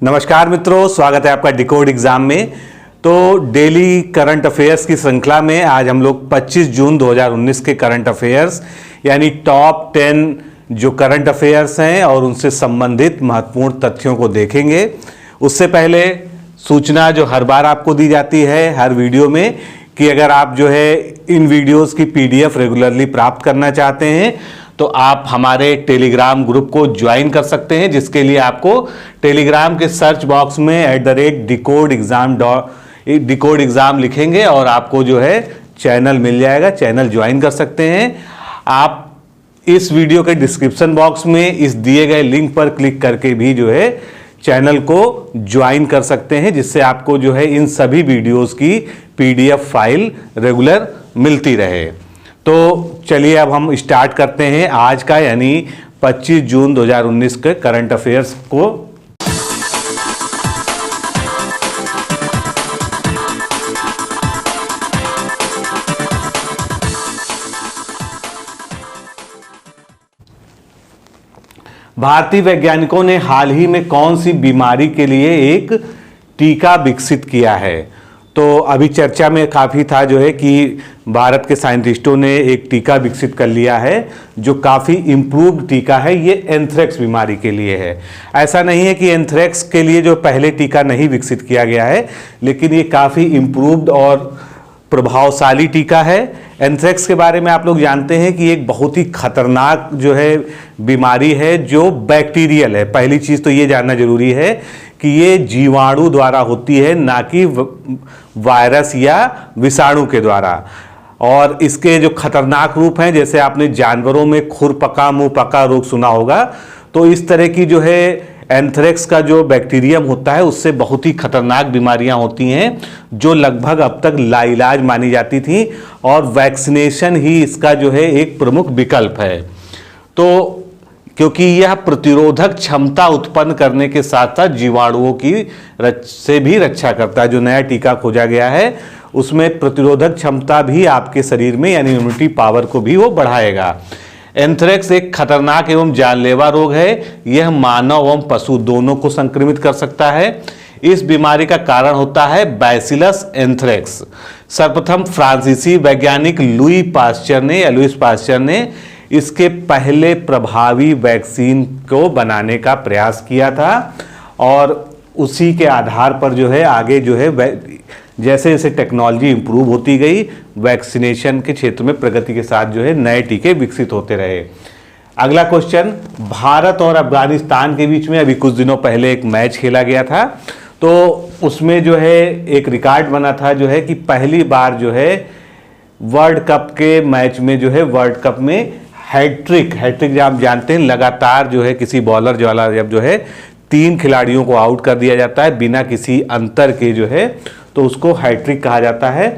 नमस्कार मित्रों, स्वागत है आपका डिकोड एग्जाम में। तो डेली करंट अफेयर्स की श्रृंखला में आज हम लोग 25 जून 2019 के करंट अफेयर्स यानी टॉप 10 जो करंट अफेयर्स हैं और उनसे संबंधित महत्वपूर्ण तथ्यों को देखेंगे। उससे पहले सूचना जो हर बार आपको दी जाती है हर वीडियो में कि अगर आप जो है इन वीडियोस की पीडीएफ रेगुलरली प्राप्त करना चाहते हैं तो आप हमारे टेलीग्राम ग्रुप को ज्वाइन कर सकते हैं, जिसके लिए आपको टेलीग्राम के सर्च बॉक्स में @डिकोड एग्जाम लिखेंगे और आपको जो है चैनल मिल जाएगा। चैनल ज्वाइन कर सकते हैं आप। इस वीडियो के डिस्क्रिप्शन बॉक्स में इस दिए गए लिंक पर क्लिक करके भी जो है चैनल को ज्वाइन कर सकते हैं, जिससे आपको जो है इन सभी वीडियोस की पीडीएफ फाइल रेगुलर मिलती रहे। तो चलिए अब हम स्टार्ट करते हैं आज का यानी 25 जून 2019 के करंट अफेयर्स को। भारतीय वैज्ञानिकों ने हाल ही में कौन सी बीमारी के लिए एक टीका विकसित किया है? तो अभी चर्चा में काफ़ी था जो है कि भारत के साइंटिस्टों ने एक टीका विकसित कर लिया है जो काफ़ी इम्प्रूव्ड टीका है। ये एंथ्रेक्स बीमारी के लिए है। ऐसा नहीं है कि एंथ्रेक्स के लिए जो पहले टीका नहीं विकसित किया गया है, लेकिन ये काफ़ी इम्प्रूव्ड और प्रभावशाली टीका है। एंथ्रेक्स के बारे में आप लोग जानते हैं कि एक बहुत ही खतरनाक जो है बीमारी है जो बैक्टीरियल है। पहली चीज़ तो ये जानना जरूरी है कि ये जीवाणु द्वारा होती है, ना कि वायरस या विषाणु के द्वारा। और इसके जो खतरनाक रूप हैं, जैसे आपने जानवरों में खुरपका मुंह पका रोग सुना होगा, तो इस तरह की जो है एंथ्रेक्स का जो बैक्टीरियम होता है उससे बहुत ही खतरनाक बीमारियां होती हैं जो लगभग अब तक लाइलाज मानी जाती थी, और वैक्सीनेशन ही इसका जो है एक प्रमुख विकल्प है। तो क्योंकि यह प्रतिरोधक क्षमता उत्पन्न करने के साथ साथ जीवाणुओं की से भी रक्षा करता है। जो नया टीका खोजा गया है उसमें प्रतिरोधक क्षमता भी आपके शरीर में यानी इम्यूनिटी पावर को भी वो बढ़ाएगा। एंथ्रेक्स एक खतरनाक एवं जानलेवा रोग है। यह मानव एवं पशु दोनों को संक्रमित कर सकता है। इस बीमारी का कारण होता है बैसिलस एंथ्रेक्स। सर्वप्रथम फ्रांसीसी वैज्ञानिक लुई पास्चर ने इसके पहले प्रभावी वैक्सीन को बनाने का प्रयास किया था, और उसी के आधार पर जो है आगे जो है जैसे जैसे टेक्नोलॉजी इंप्रूव होती गई, वैक्सीनेशन के क्षेत्र में प्रगति के साथ जो है नए टीके विकसित होते रहे। अगला क्वेश्चन, भारत और अफगानिस्तान के बीच में अभी कुछ दिनों पहले एक मैच खेला गया था। तो उसमें जो है एक रिकॉर्ड बना था जो है कि पहली बार जो है वर्ल्ड कप के मैच में जो है वर्ल्ड कप में हैट्रिक जब आप जानते हैं लगातार जो है किसी बॉलर जब जो है 3 खिलाड़ियों को आउट कर दिया जाता है बिना किसी अंतर के जो है, तो उसको हैट्रिक कहा जाता है।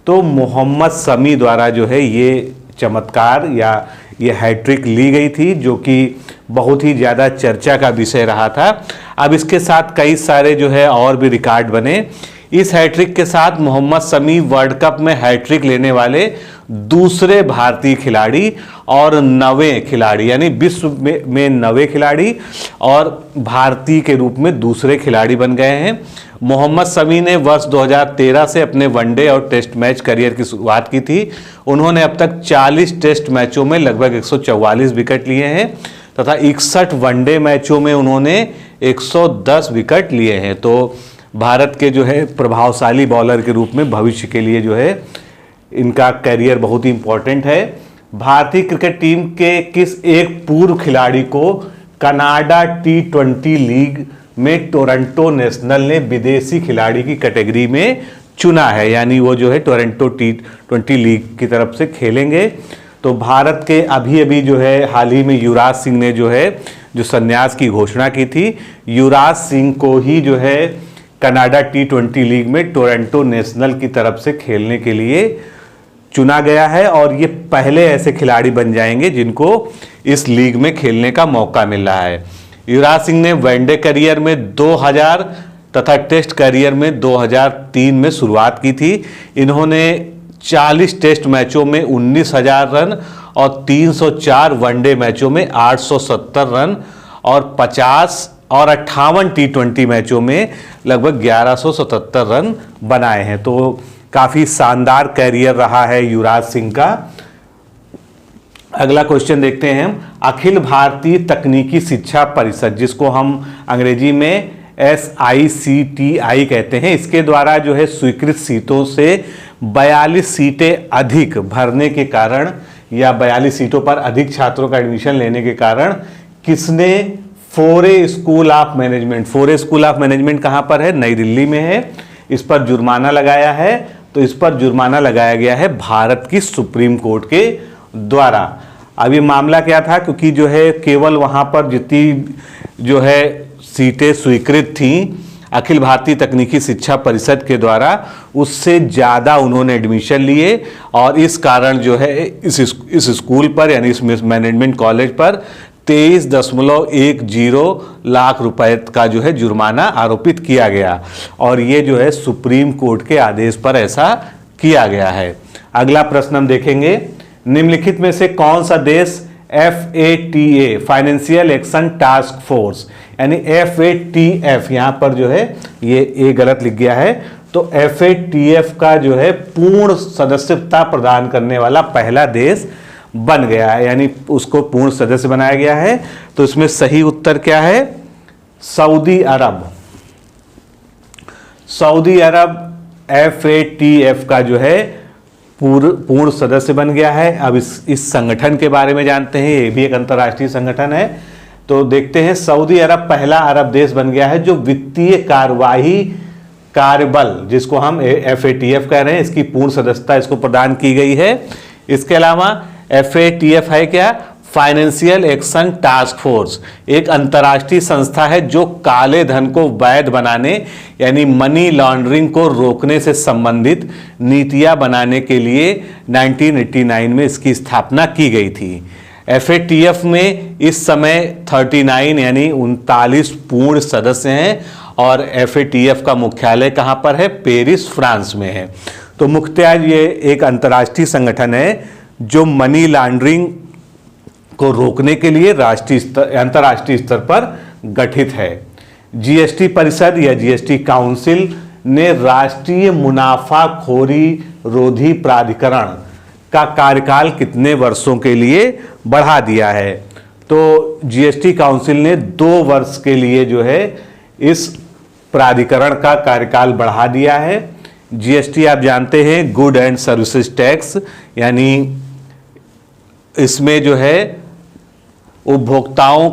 तो मोहम्मद शमी द्वारा जो है ये चमत्कार या ये हैट्रिक ली गई थी, जो कि बहुत ही ज़्यादा चर्चा का विषय रहा था। अब इसके साथ कई सारे जो है और भी रिकॉर्ड बने। इस हैट्रिक के साथ मोहम्मद शमी वर्ल्ड कप में हैट्रिक लेने वाले दूसरे भारतीय खिलाड़ी और 9वें खिलाड़ी यानी विश्व में 9वें खिलाड़ी और भारतीय के रूप में दूसरे खिलाड़ी बन गए हैं। मोहम्मद शमी ने वर्ष 2013 से अपने वनडे और टेस्ट मैच करियर की शुरुआत की थी। उन्होंने अब तक 40 टेस्ट मैचों में लगभग 144 विकेट लिए हैं तथा 61 वनडे मैचों में उन्होंने 110 विकेट लिए हैं। तो भारत के जो है प्रभावशाली बॉलर के रूप में भविष्य के लिए जो है इनका करियर बहुत ही इंपॉर्टेंट है। भारतीय क्रिकेट टीम के किस एक पूर्व खिलाड़ी को कनाडा T20 लीग में टोरंटो नेशनल ने विदेशी खिलाड़ी की कैटेगरी में चुना है, यानी वो जो है टोरंटो T20 लीग की तरफ से खेलेंगे। तो भारत के अभी जो है हाल ही में युवराज सिंह ने जो है जो संन्यास की घोषणा की थी, युवराज सिंह को ही जो है कनाडा T20 लीग में टोरंटो नेशनल की तरफ से खेलने के लिए चुना गया है, और ये पहले ऐसे खिलाड़ी बन जाएंगे जिनको इस लीग में खेलने का मौका मिल रहा है। युवराज सिंह ने वनडे करियर में 2000 तथा टेस्ट करियर में 2003 में शुरुआत की थी। इन्होंने 40 टेस्ट मैचों में 19,000 रन और 304 वनडे मैचों में 870 रन और 50 और 58 T20 मैचों में लगभग 1177 रन बनाए हैं। तो काफ़ी शानदार कैरियर रहा है युवराज सिंह का। अगला क्वेश्चन देखते हैं हम। अखिल भारतीय तकनीकी शिक्षा परिषद, जिसको हम अंग्रेजी में SICTI कहते हैं, इसके द्वारा जो है स्वीकृत सीटों से 42 सीटें अधिक भरने के कारण या 42 सीटों पर अधिक छात्रों का एडमिशन लेने के कारण किसने फोरे स्कूल ऑफ मैनेजमेंट, फोरे स्कूल ऑफ मैनेजमेंट कहां पर है? नई दिल्ली में है। इस पर जुर्माना लगाया है। तो इस पर जुर्माना लगाया गया है भारत की सुप्रीम कोर्ट के द्वारा। अब ये मामला क्या था? क्योंकि जो है केवल वहां पर जितनी जो है सीटें स्वीकृत थी अखिल भारतीय तकनीकी शिक्षा परिषद के द्वारा, उससे ज़्यादा उन्होंने एडमिशन लिए और इस कारण जो है इस स्कूल पर यानी इस मैनेजमेंट कॉलेज पर 23.10 लाख रुपए का जो है जुर्माना आरोपित किया गया और ये जो है सुप्रीम कोर्ट के आदेश पर ऐसा किया गया है। अगला प्रश्न हम देखेंगे। निम्नलिखित में से कौन सा देश FATA financial action task force यानी FATF, यहां पर जो है ये गलत लिख गया है, तो FATF का जो है पूर्ण सदस्यता प्रदान करने वाला पहला देश बन गया है, यानी उसको पूर्ण सदस्य बनाया गया है। तो इसमें सही उत्तर क्या है? सऊदी अरब। सऊदी अरब FATF का जो है पूर्ण सदस्य बन गया है। अब इस संगठन के बारे में जानते हैं। ये भी एक अंतर्राष्ट्रीय संगठन है। तो देखते हैं, सऊदी अरब पहला अरब देश बन गया है जो वित्तीय कार्यवाही कार्यबल, जिसको हम FATF कह रहे हैं, इसकी पूर्ण सदस्यता इसको प्रदान की गई है। इसके अलावा FATF है क्या? फाइनेंशियल एक्शन टास्क फोर्स, एक अंतर्राष्ट्रीय संस्था है जो काले धन को वैध बनाने यानी मनी लॉन्ड्रिंग को रोकने से संबंधित नीतियां बनाने के लिए 1989 में इसकी स्थापना की गई थी। FATF में इस समय 39 यानी 39 पूर्ण सदस्य हैं और FATF का मुख्यालय कहां पर है? पेरिस, फ्रांस में है। तो मुख्यतः ये एक अंतर्राष्ट्रीय संगठन है जो मनी लॉन्ड्रिंग को रोकने के लिए अंतर्राष्ट्रीय स्तर पर गठित है। GST परिषद या GST काउंसिल ने राष्ट्रीय मुनाफाखोरी रोधी प्राधिकरण का कार्यकाल कितने वर्षों के लिए बढ़ा दिया है? तो GST काउंसिल ने 2 वर्ष के लिए जो है इस प्राधिकरण का कार्यकाल बढ़ा दिया है। GST आप जानते हैं गुड एंड सर्विसेज टैक्स, यानी इसमें जो है उपभोक्ताओं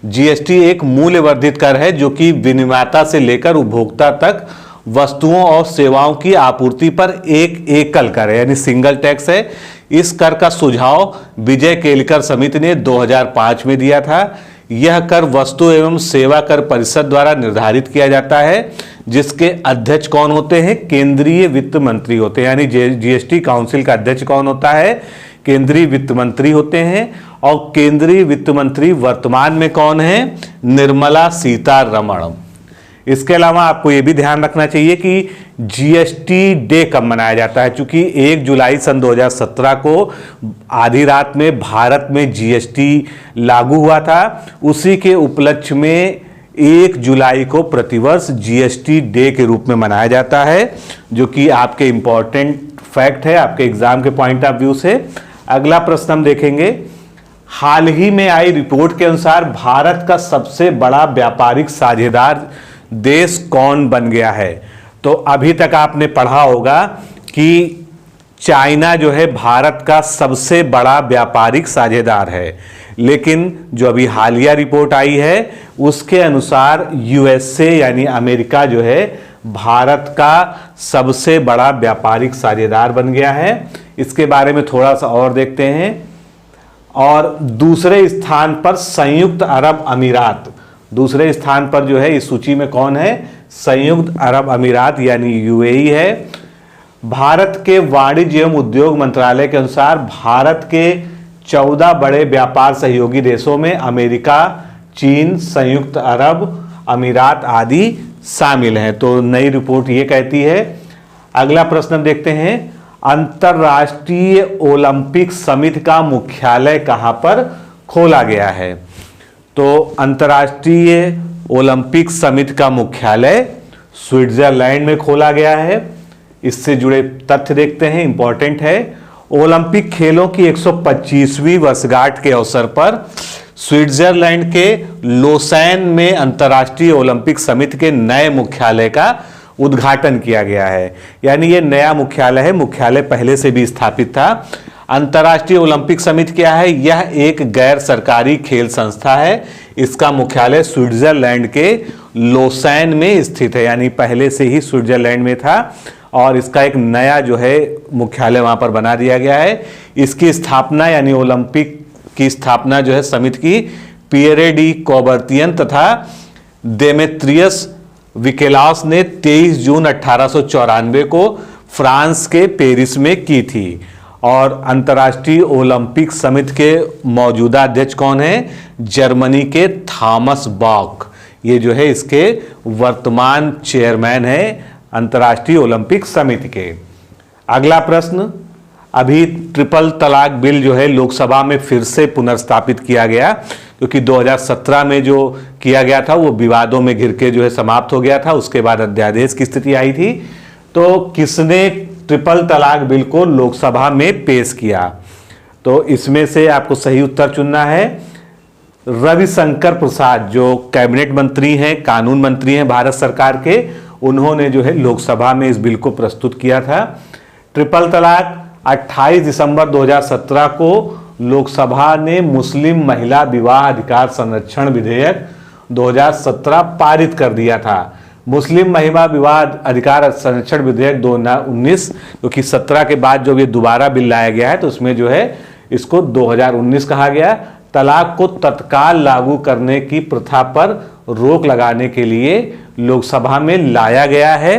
GST एक मूल्य वर्धित कर है जो कि विनिर्माता से लेकर उपभोक्ता तक वस्तुओं और सेवाओं की आपूर्ति पर एक एकल कर है, यानी सिंगल टैक्स है। इस कर का सुझाव विजय केलकर समिति ने 2005 में दिया था। यह कर वस्तु एवं सेवा कर परिषद द्वारा निर्धारित किया जाता है, जिसके अध्यक्ष कौन होते हैं? केंद्रीय वित्त मंत्री होते हैं। यानी GST काउंसिल का अध्यक्ष कौन होता है? केंद्रीय वित्त मंत्री होते हैं। और केंद्रीय वित्त मंत्री वर्तमान में कौन है? निर्मला सीतारमण। इसके अलावा आपको यह भी ध्यान रखना चाहिए कि GST डे कब मनाया जाता है। चूंकि 1 जुलाई सन 2017 को आधी रात में भारत में GST लागू हुआ था, उसी के उपलक्ष्य में 1 जुलाई को प्रतिवर्ष GST डे के रूप में मनाया जाता है, जो कि आपके इंपॉर्टेंट फैक्ट है आपके एग्जाम के पॉइंट ऑफ व्यू से। अगला प्रश्न हम देखेंगे। हाल ही में आई रिपोर्ट के अनुसार भारत का सबसे बड़ा व्यापारिक साझेदार देश कौन बन गया है? तो अभी तक आपने पढ़ा होगा कि चाइना जो है भारत का सबसे बड़ा व्यापारिक साझेदार है, लेकिन जो अभी हालिया रिपोर्ट आई है उसके अनुसार USA यानी अमेरिका जो है भारत का सबसे बड़ा व्यापारिक साझेदार बन गया है। इसके बारे में थोड़ा सा और देखते हैं। और दूसरे स्थान पर संयुक्त अरब अमीरात, दूसरे स्थान पर जो है इस सूची में कौन है? संयुक्त अरब अमीरात यानी UAE है। भारत के वाणिज्य एवं उद्योग मंत्रालय के अनुसार भारत के 14 बड़े व्यापार सहयोगी देशों में अमेरिका, चीन, संयुक्त अरब अमीरात आदि शामिल हैं। तो नई रिपोर्ट ये कहती है। अगला प्रश्न देखते हैं। अंतर्राष्ट्रीय ओलंपिक समिति का मुख्यालय कहां पर खोला गया है? तो अंतर्राष्ट्रीय ओलंपिक समिति का मुख्यालय स्विट्जरलैंड में खोला गया है। इससे जुड़े तथ्य देखते हैं, इंपॉर्टेंट है। ओलंपिक खेलों की 125वीं वर्षगांठ के अवसर पर स्विट्जरलैंड के लोसैन में अंतर्राष्ट्रीय ओलंपिक समिति के नए मुख्यालय का उद्घाटन किया गया है। यानी ये नया मुख्यालय है, मुख्यालय पहले से भी स्थापित था। अंतर्राष्ट्रीय ओलंपिक समिति क्या है? यह एक गैर सरकारी खेल संस्था है। इसका मुख्यालय स्विट्जरलैंड के लोसैन में स्थित है, यानी पहले से ही स्विट्जरलैंड में था और इसका एक नया जो है मुख्यालय वहां पर बना दिया गया है। इसकी स्थापना यानी ओलंपिक की स्थापना जो है समिति की पियरे डी कौबर्तियन तथा देमेत्रियस विकेलास ने 23 जून 1894 को फ्रांस के पेरिस में की थी। और अंतर्राष्ट्रीय ओलंपिक समिति के मौजूदा अध्यक्ष कौन है? जर्मनी के थॉमस बॉक, ये जो है इसके वर्तमान चेयरमैन है अंतर्राष्ट्रीय ओलंपिक समिति के। अगला प्रश्न, अभी ट्रिपल तलाक बिल जो है लोकसभा में फिर से पुनर्स्थापित किया गया, क्योंकि 2017 में जो किया गया था वो विवादों में घिर के जो है समाप्त हो गया था। उसके बाद अध्यादेश की स्थिति आई थी। तो किसने ट्रिपल तलाक बिल को लोकसभा में पेश किया? तो इसमें से आपको सही उत्तर चुनना है। रविशंकर प्रसाद जो कैबिनेट मंत्री हैं, कानून मंत्री हैं भारत सरकार के, उन्होंने जो है लोकसभा में इस बिल को प्रस्तुत किया था। ट्रिपल तलाक 28 दिसंबर 2017 को लोकसभा ने मुस्लिम महिला विवाह अधिकार संरक्षण विधेयक 2017 पारित कर दिया था। मुस्लिम महिला विवाह अधिकार संरक्षण विधेयक 2019, क्योंकि 17 के बाद जब ये दोबारा बिल लाया गया है तो उसमें जो है इसको 2019 कहा गया। तलाक को तत्काल लागू करने की प्रथा पर रोक लगाने के लिए लोकसभा में लाया गया है।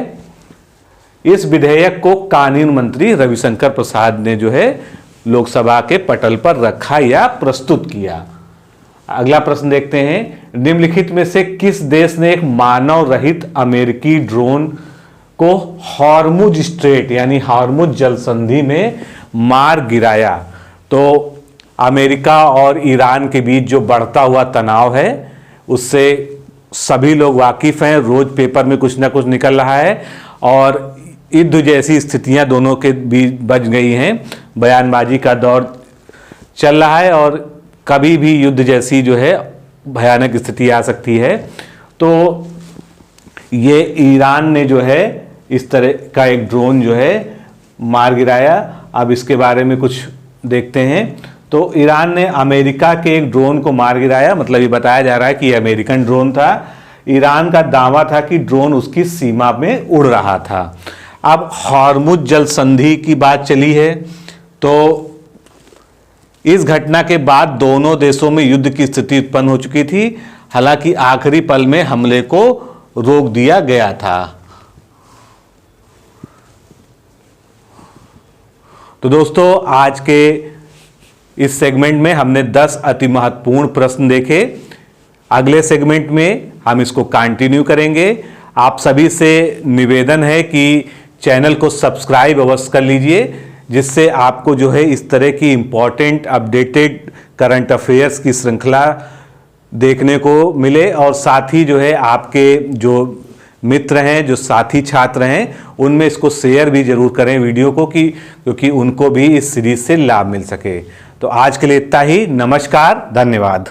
इस विधेयक को कानून मंत्री रविशंकर प्रसाद ने जो है लोकसभा के पटल पर रखा या प्रस्तुत किया। अगला प्रश्न देखते हैं, निम्नलिखित में से किस देश ने एक मानव रहित अमेरिकी ड्रोन को हॉर्मुज स्ट्रेट यानी हॉर्मुज जलसंधि में मार गिराया? तो अमेरिका और ईरान के बीच जो बढ़ता हुआ तनाव है उससे सभी लोग वाकिफ हैं, रोज पेपर में कुछ ना कुछ निकल रहा है और युद्ध जैसी स्थितियां दोनों के बीच बच गई हैं। बयानबाजी का दौर चल रहा है और कभी भी युद्ध जैसी जो है भयानक स्थिति आ सकती है। तो ये ईरान ने जो है इस तरह का एक ड्रोन जो है मार गिराया। अब इसके बारे में कुछ देखते हैं। तो ईरान ने अमेरिका के एक ड्रोन को मार गिराया, मतलब ये बताया जा रहा है कि ये अमेरिकन ड्रोन था। ईरान का दावा था कि ड्रोन उसकी सीमा में उड़ रहा था। अब हॉर्मुज जल संधि की बात चली है, तो इस घटना के बाद दोनों देशों में युद्ध की स्थिति उत्पन्न हो चुकी थी। हालांकि आखिरी पल में हमले को रोक दिया गया था। तो दोस्तों, आज के इस सेगमेंट में हमने 10 अति महत्वपूर्ण प्रश्न देखे। अगले सेगमेंट में हम इसको कंटिन्यू करेंगे। आप सभी से निवेदन है कि चैनल को सब्सक्राइब अवश्य कर लीजिए, जिससे आपको जो है इस तरह की इंपॉर्टेंट अपडेटेड करंट अफेयर्स की श्रृंखला देखने को मिले। और साथ ही जो है आपके जो मित्र हैं, जो साथी छात्र हैं, उनमें इसको शेयर भी जरूर करें वीडियो को, क्योंकि उनको भी इस सीरीज से लाभ मिल सके। तो आज के लिए इतना ही। नमस्कार, धन्यवाद।